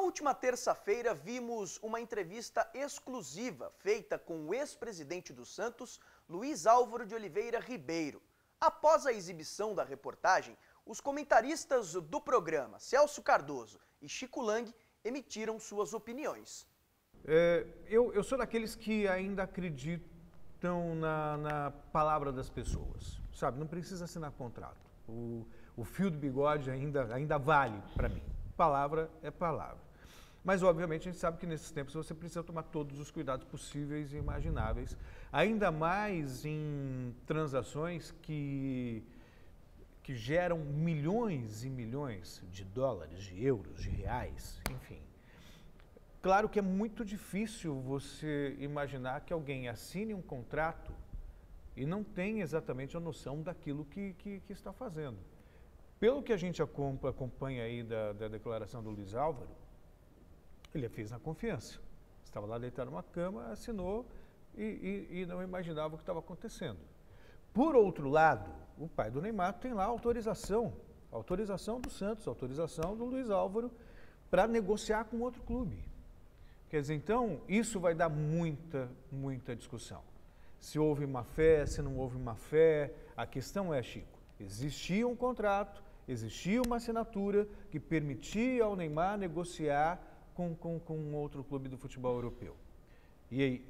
última terça-feira, vimos uma entrevista exclusiva feita com o ex-presidente do Santos, Luiz Álvaro de Oliveira Ribeiro. Após a exibição da reportagem, os comentaristas do programa, Celso Cardoso e Chico Lang, emitiram suas opiniões. Eu sou daqueles que ainda acreditam na palavra das pessoas, sabe? Não precisa assinar contrato. O fio do bigode ainda vale para mim. Palavra é palavra. Mas, obviamente, a gente sabe que nesses tempos você precisa tomar todos os cuidados possíveis e imagináveis, ainda mais em transações que geram milhões e milhões de dólares, de euros, de reais, enfim. Claro que é muito difícil você imaginar que alguém assine um contrato e não tem exatamente a noção daquilo que está fazendo. Pelo que a gente acompanha aí da declaração do Luiz Álvaro, ele a fez na confiança. Estava lá deitado numa cama, assinou e não imaginava o que estava acontecendo. Por outro lado, o pai do Neymar tem lá autorização do Santos, autorização do Luiz Álvaro para negociar com outro clube. Quer dizer, então, isso vai dar muita discussão. Se houve má fé, se não houve má fé, a questão é, Chico, existia um contrato, existia uma assinatura que permitia ao Neymar negociar com outro clube do futebol europeu. E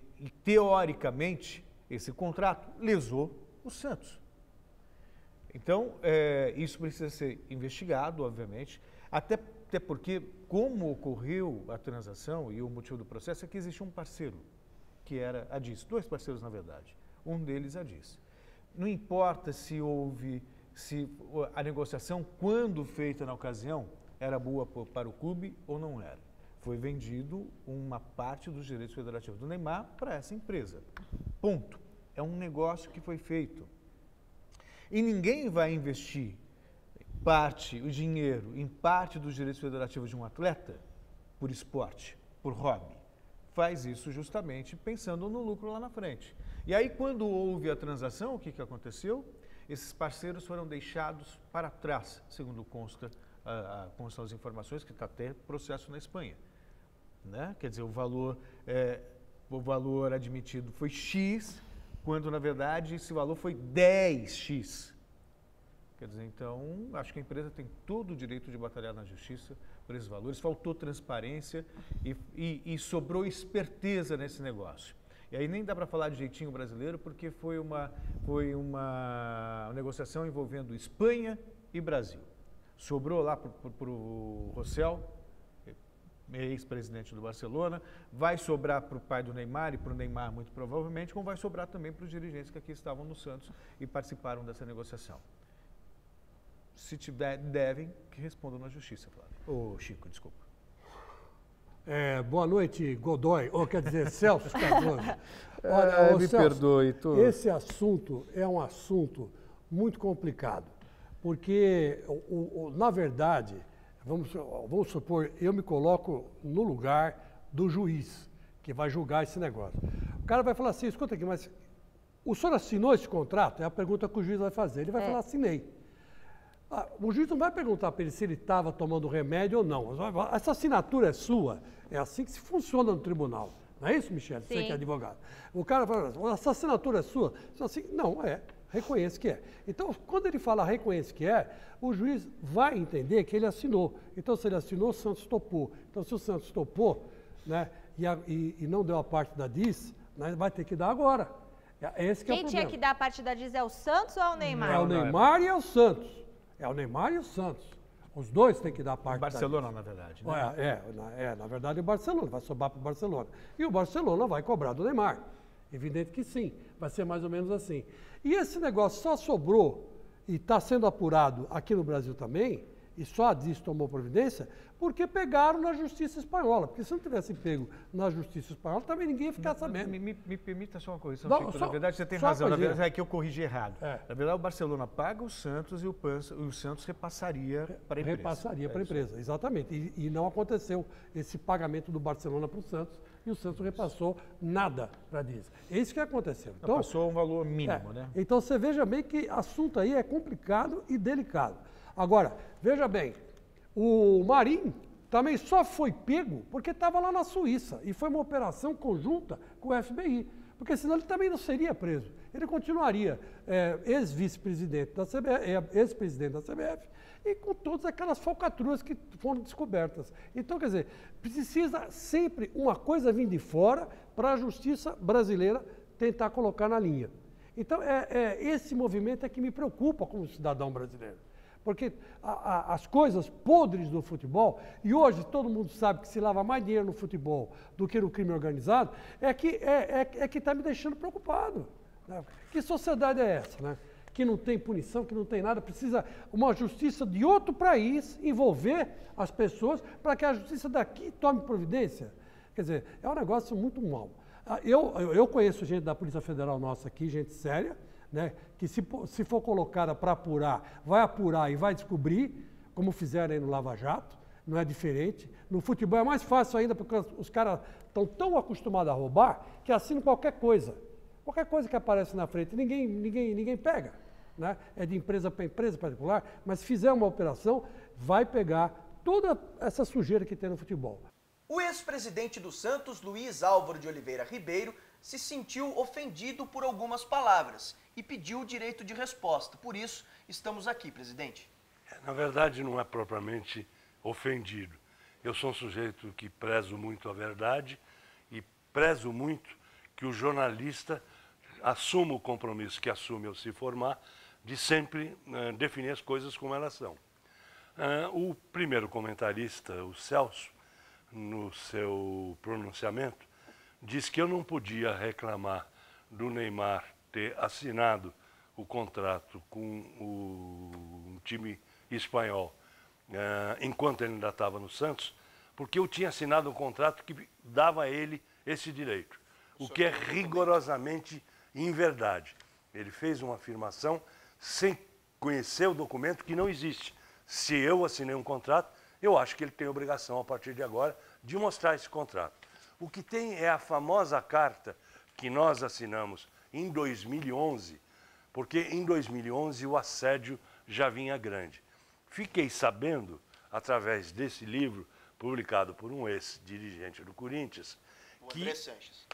teoricamente, esse contrato lesou o Santos. Então, isso precisa ser investigado, obviamente, até porque, como ocorreu a transação e o motivo do processo é que existia um parceiro, que era a DIS, dois parceiros na verdade, um deles a DIS. Não importa se a negociação, quando feita na ocasião, era boa para o clube ou não era. Foi vendido uma parte dos direitos federativos do Neymar para essa empresa. Ponto. É um negócio que foi feito. E ninguém vai investir o dinheiro em parte dos direitos federativos de um atleta por esporte, por hobby. Faz isso justamente pensando no lucro lá na frente. E aí, quando houve a transação, o que aconteceu? Esses parceiros foram deixados para trás, segundo constam as informações, que está até processo na Espanha. Né? Quer dizer, o valor admitido foi X, quando, na verdade, esse valor foi 10x. Quer dizer, então, acho que a empresa tem todo o direito de batalhar na justiça por esses valores. Faltou transparência e sobrou esperteza nesse negócio. E aí nem dá para falar de jeitinho brasileiro, porque foi uma negociação envolvendo Espanha e Brasil. Sobrou lá para o Rossell, ex-presidente do Barcelona, vai sobrar para o pai do Neymar e para o Neymar muito provavelmente, como vai sobrar também para os dirigentes que aqui estavam no Santos e participaram dessa negociação. Se devem, que respondam na justiça, Flávio. Chico, desculpa. Boa noite, Godoy, ou quer dizer, Celso Cardoso. Olha, me Celso, perdoe. Esse assunto é um assunto muito complicado, porque, na verdade, vamos supor, eu me coloco no lugar do juiz que vai julgar esse negócio. O cara vai falar assim, escuta aqui, mas o senhor assinou esse contrato? É a pergunta que o juiz vai fazer. Ele vai falar, assinei. O juiz não vai perguntar para ele se ele estava tomando remédio ou não. Essa assinatura é sua. É assim que se funciona no tribunal. Não é isso, Michele? Você que é advogado. O cara fala, essa assinatura é sua? Assim, não, reconheço que é. Então, quando ele fala reconheço que é, o juiz vai entender que ele assinou. Então, se ele assinou, o Santos topou. Então, se o Santos topou, né, e não deu a parte da DIS, né, vai ter que dar agora. Esse que é o problema. Quem tinha que dar a parte da DIS é o Santos ou é o Neymar? É o Neymar e é o Santos. É o Neymar e o Santos. Os dois têm que dar parte. O Barcelona, na verdade. Né? Na verdade, o Barcelona. Vai sobrar para o Barcelona. E o Barcelona vai cobrar do Neymar. Evidente que sim. Vai ser mais ou menos assim. E esse negócio só sobrou e está sendo apurado aqui no Brasil também, e só a DIS tomou providência, porque pegaram na justiça espanhola. Porque se não tivesse pego na justiça espanhola, também ninguém ia ficar sabendo. Me permita só uma correção, Chico. Na verdade, você tem razão. Na verdade, é que eu corrigi errado. Na verdade, o Barcelona paga o Santos e o Santos repassaria para a empresa. Repassaria para a empresa, exatamente. E não aconteceu esse pagamento do Barcelona para o Santos, e o Santos repassou nada para a DIS. É isso que aconteceu. Então, passou um valor mínimo, né? Então, você veja bem que assunto aí é complicado e delicado. Agora, veja bem, o Marinho também só foi pego porque estava lá na Suíça. E foi uma operação conjunta com o FBI. Porque senão ele também não seria preso. Ele continuaria ex-vice-presidente da CBF, ex-presidente da CBF, e com todas aquelas falcatruas que foram descobertas. Então, quer dizer, precisa sempre uma coisa vir de fora para a justiça brasileira tentar colocar na linha. Então, esse movimento é que me preocupa como cidadão brasileiro. Porque as coisas podres do futebol, e hoje todo mundo sabe que se lava mais dinheiro no futebol do que no crime organizado, é que está me deixando preocupado. Né? Que sociedade é essa, né? Que não tem punição, que não tem nada, precisa uma justiça de outro país envolver as pessoas para que a justiça daqui tome providência. Quer dizer, é um negócio muito mau. Eu conheço gente da Polícia Federal nossa aqui, gente séria, né, que se for colocada para apurar e vai descobrir, como fizeram aí no Lava Jato, não é diferente. No futebol é mais fácil ainda, porque os caras estão tão acostumados a roubar que assinam qualquer coisa. Qualquer coisa que aparece na frente, ninguém pega. Né? É de empresa para empresa particular, mas se fizer uma operação, vai pegar toda essa sujeira que tem no futebol. O ex-presidente do Santos, Luiz Álvaro de Oliveira Ribeiro, se sentiu ofendido por algumas palavras e pediu o direito de resposta. Por isso, estamos aqui, presidente. Na verdade, não é propriamente ofendido. Eu sou um sujeito que prezo muito a verdade e prezo muito que o jornalista assuma o compromisso que assume ao se formar de sempre definir as coisas como elas são. O primeiro comentarista, o Celso, no seu pronunciamento, disse que eu não podia reclamar do Neymar ter assinado o contrato com o time espanhol enquanto ele ainda estava no Santos, porque eu tinha assinado um contrato que dava a ele esse direito, o que é rigorosamente inverdade. Ele fez uma afirmação sem conhecer o documento que não existe. Se eu assinei um contrato, eu acho que ele tem obrigação, a partir de agora, de mostrar esse contrato. O que tem é a famosa carta que nós assinamos em 2011, porque em 2011 o assédio já vinha grande. Fiquei sabendo, através desse livro, publicado por um ex-dirigente do Corinthians, O André Sanches.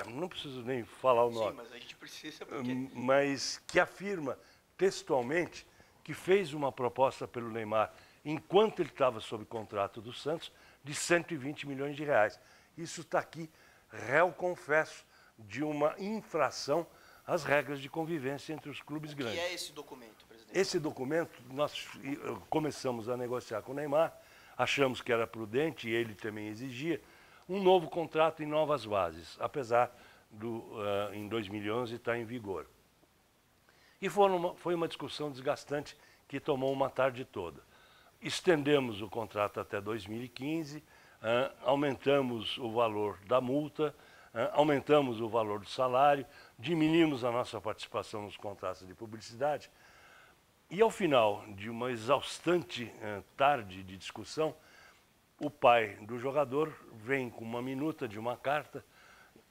não preciso nem falar o nome. Sim, mas a gente precisa porque... Mas que afirma textualmente que fez uma proposta pelo Neymar, enquanto ele estava sob contrato do Santos, de 120 milhões de reais. Isso está aqui, réu confesso, de uma infração às regras de convivência entre os clubes grandes. O que é esse documento, presidente? Esse documento, nós começamos a negociar com o Neymar, achamos que era prudente, e ele também exigia, um novo contrato em novas bases, apesar em 2011 estar em vigor. E foi uma discussão desgastante que tomou uma tarde toda. Estendemos o contrato até 2015, aumentamos o valor da multa, aumentamos o valor do salário, diminuímos a nossa participação nos contratos de publicidade. E ao final de uma exaustante tarde de discussão, o pai do jogador vem com uma minuta de uma carta,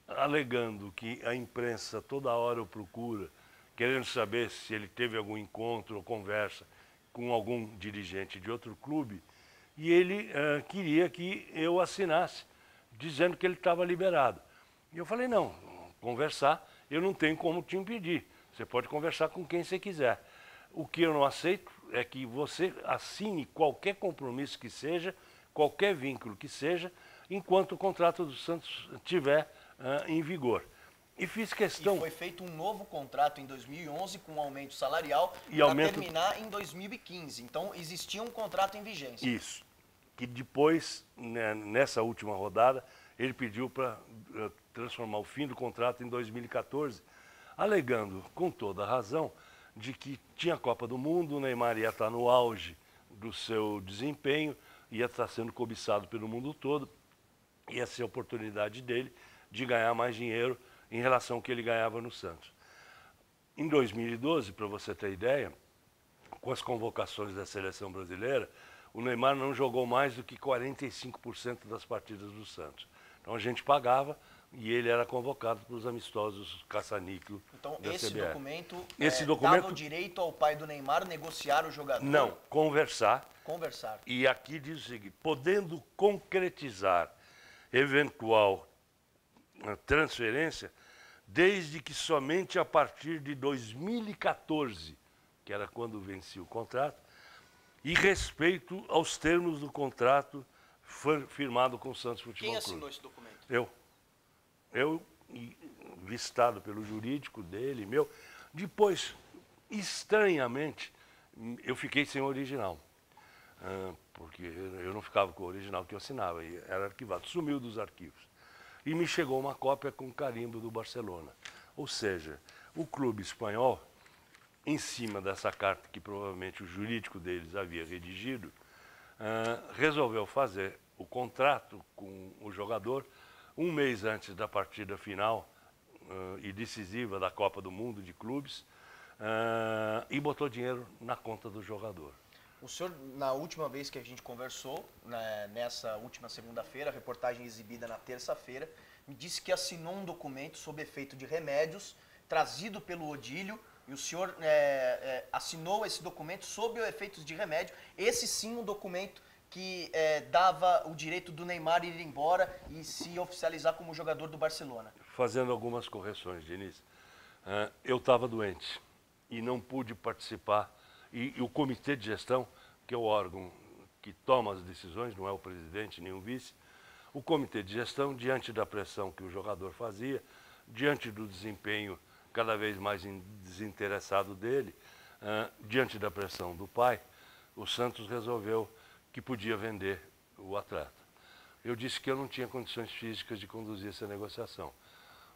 alegando que a imprensa toda hora o procura, querendo saber se ele teve algum encontro ou conversa com algum dirigente de outro clube, e ele queria que eu assinasse, dizendo que ele estava liberado. E eu falei, não, conversar, eu não tenho como te impedir, você pode conversar com quem você quiser. O que eu não aceito é que você assine qualquer compromisso que seja, qualquer vínculo que seja, enquanto o contrato do Santos estiver em vigor. E fiz questão... E foi feito um novo contrato em 2011 com um aumento salarial para terminar em 2015. Então, existia um contrato em vigência. Isso. Que depois, nessa última rodada, ele pediu para transformar o fim do contrato em 2014, alegando, com toda a razão, de que tinha a Copa do Mundo, o Neymar ia estar no auge do seu desempenho, ia estar sendo cobiçado pelo mundo todo, ia ser a oportunidade dele de ganhar mais dinheiro em relação ao que ele ganhava no Santos. Em 2012, para você ter ideia, com as convocações da seleção brasileira, o Neymar não jogou mais do que 45% das partidas do Santos. Então a gente pagava e ele era convocado para os amistosos caça-níquel Então, da esse CBF. documento, Esse dava documento- o direito ao pai do Neymar negociar o jogador? Não, conversar. Conversar. E aqui diz o seguinte, podendo concretizar eventual transferência, desde que somente a partir de 2014, que era quando vencia o contrato, e respeito aos termos do contrato firmado com o Santos Futebol Quem Clube. assinou esse documento? Eu, vistado pelo jurídico dele, meu. Depois, estranhamente, eu fiquei sem o original. Porque eu não ficava com o original que eu assinava, e era arquivado, sumiu dos arquivos. E me chegou uma cópia com carimbo do Barcelona. Ou seja, o clube espanhol, em cima dessa carta que provavelmente o jurídico deles havia redigido, resolveu fazer o contrato com o jogador um mês antes da partida final e decisiva da Copa do Mundo de clubes e botou dinheiro na conta do jogador. O senhor, na última vez que a gente conversou, nessa última segunda-feira, a reportagem exibida na terça-feira, me disse que assinou um documento sob efeito de remédios, trazido pelo Odílio, e o senhor assinou esse documento sob efeitos de remédio. Esse sim um documento que dava o direito do Neymar ir embora e se oficializar como jogador do Barcelona. Fazendo algumas correções, Diniz. Eu estava doente e não pude participar. E o comitê de gestão, que é o órgão que toma as decisões, não é o presidente nem o vice, o comitê de gestão, diante da pressão que o jogador fazia, diante do desempenho cada vez mais desinteressado dele, diante da pressão do pai, o Santos resolveu que podia vender o atleta. Eu disse que eu não tinha condições físicas de conduzir essa negociação.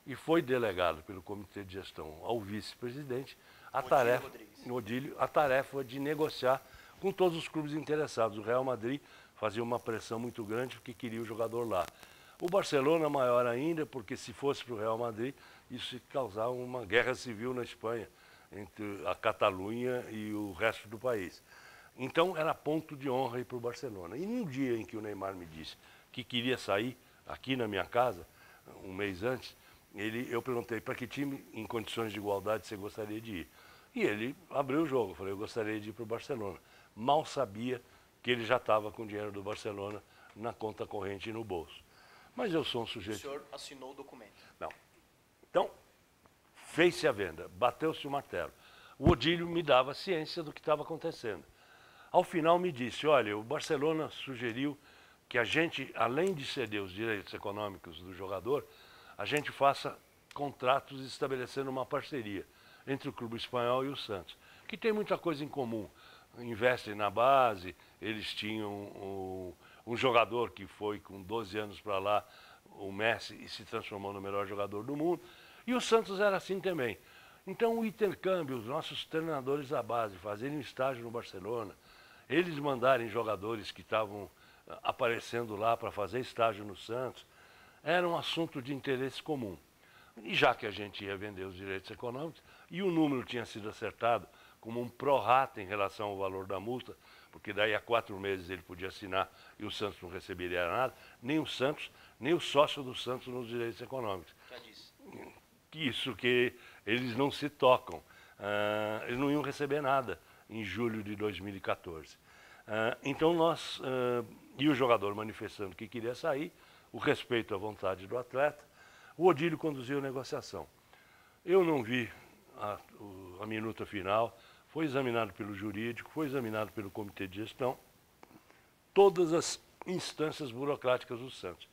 E foi delegado pelo comitê de gestão ao vice-presidente a tarefa de negociar com todos os clubes interessados. O Real Madrid fazia uma pressão muito grande porque queria o jogador lá. O Barcelona maior ainda, porque se fosse para o Real Madrid, isso ia causar uma guerra civil na Espanha, entre a Catalunha e o resto do país. Então era ponto de honra ir para o Barcelona. E num dia em que o Neymar me disse que queria sair aqui na minha casa, um mês antes, eu perguntei para que time, em condições de igualdade, você gostaria de ir. E ele abriu o jogo, eu falei, eu gostaria de ir para o Barcelona. Mal sabia que ele já estava com o dinheiro do Barcelona na conta corrente e no bolso. Mas eu sou um sujeito... O senhor assinou o documento? Não. Então, fez-se a venda, bateu-se o martelo. O Odílio me dava ciência do que estava acontecendo. Ao final me disse, olha, o Barcelona sugeriu que a gente, além de ceder os direitos econômicos do jogador, a gente faça contratos estabelecendo uma parceria entre o clube espanhol e o Santos, que tem muita coisa em comum. Investem na base, eles tinham um jogador que foi com 12 anos para lá, o Messi, e se transformou no melhor jogador do mundo, e o Santos era assim também. Então o intercâmbio, os nossos treinadores da base fazerem um estágio no Barcelona, eles mandarem jogadores que estavam aparecendo lá para fazer estágio no Santos, era um assunto de interesse comum. E já que a gente ia vender os direitos econômicos, e o número tinha sido acertado como um prorata em relação ao valor da multa, porque daí a 4 meses ele podia assinar e o Santos não receberia nada, nem o Santos, nem o sócio do Santos nos direitos econômicos. Já disse. Isso que eles não se tocam. Eles não iam receber nada em julho de 2014. Então nós, e o jogador manifestando que queria sair, o respeito à vontade do atleta, o Odílio conduziu a negociação. Eu não vi a minuta final, foi examinado pelo jurídico, foi examinado pelo comitê de gestão, todas as instâncias burocráticas do Santos.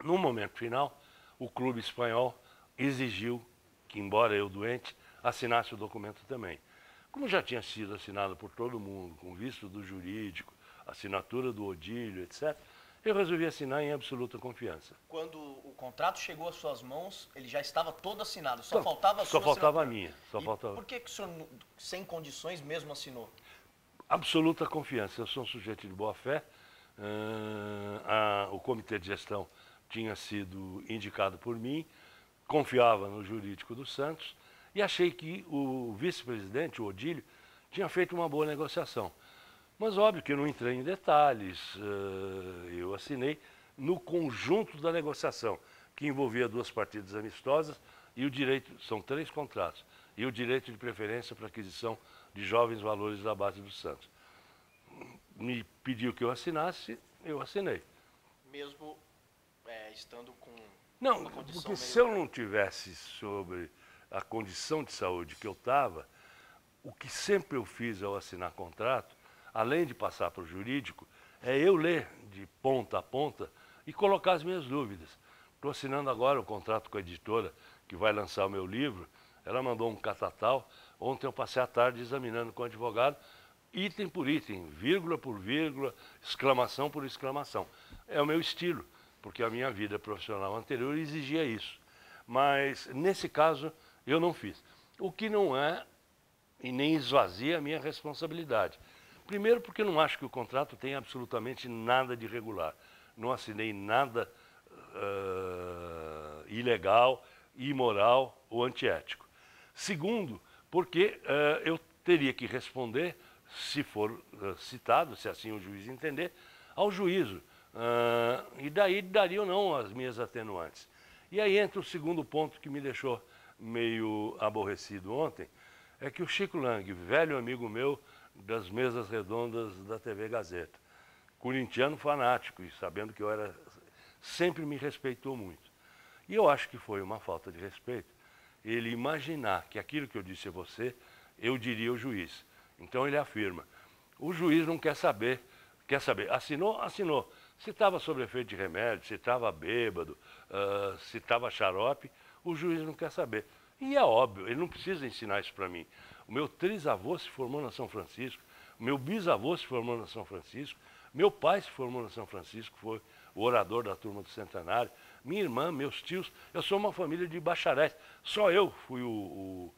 No momento final, o clube espanhol exigiu que, embora eu doente, assinasse o documento também. Como já tinha sido assinado por todo mundo, com visto do jurídico, assinatura do Odílio, etc., eu resolvi assinar em absoluta confiança. Quando o contrato chegou às suas mãos, ele já estava todo assinado, só faltava a sua Só faltava a assinatura. minha. Por que o senhor, sem condições, mesmo assinou? Absoluta confiança. Eu sou um sujeito de boa fé. O comitê de gestão tinha sido indicado por mim, confiava no jurídico do Santos e achei que o vice-presidente, o Odílio, tinha feito uma boa negociação. Mas óbvio que eu não entrei em detalhes, eu assinei no conjunto da negociação, que envolvia 2 partidas amistosas e o direito, são 3 contratos, e o direito de preferência para aquisição de jovens valores da base do Santos. Me pediu que eu assinasse, eu assinei. Mesmo estando com Não, uma condição porque meio... se eu não tivesse sobre a condição de saúde que eu estava, o que sempre eu fiz ao assinar contrato, além de passar para o jurídico, é eu ler de ponta a ponta e colocar as minhas dúvidas. Estou assinando agora o contrato com a editora que vai lançar o meu livro. Ela mandou um catatal. Ontem eu passei a tarde examinando com o advogado, item por item, vírgula por vírgula, exclamação por exclamação. É o meu estilo, porque a minha vida profissional anterior exigia isso. Mas, nesse caso, eu não fiz. O que não é e nem esvazia a minha responsabilidade. Primeiro, porque eu não acho que o contrato tenha absolutamente nada de irregular. Não assinei nada ilegal, imoral ou antiético. Segundo, porque eu teria que responder, se for citado, se assim o juiz entender, ao juízo. E daí daria ou não as minhas atenuantes. E aí entra o segundo ponto que me deixou meio aborrecido ontem, é que o Chico Lang, velho amigo meu das mesas redondas da TV Gazeta, corintiano fanático e sabendo que eu era, sempre me respeitou muito. E eu acho que foi uma falta de respeito ele imaginar que aquilo que eu disse a você, eu diria ao juiz. Então ele afirma, o juiz não quer saber, assinou? Assinou. Se estava sob efeito de remédio, se estava bêbado, se estava xarope, o juiz não quer saber. E é óbvio, ele não precisa ensinar isso para mim. O meu trisavô se formou na São Francisco, o meu bisavô se formou na São Francisco, meu pai se formou na São Francisco, foi o orador da turma do centenário, minha irmã, meus tios, eu sou uma família de bacharéis. Só eu fui o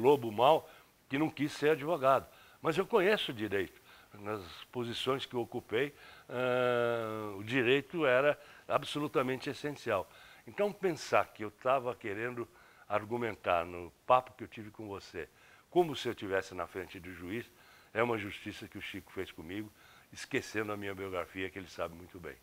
lobo mau que não quis ser advogado. Mas eu conheço o direito. Nas posições que eu ocupei, o direito era absolutamente essencial. Então, pensar que eu estava querendo argumentar no papo que eu tive com você, como se eu estivesse na frente do juiz, é uma justiça que o Chico fez comigo, esquecendo a minha biografia, que ele sabe muito bem.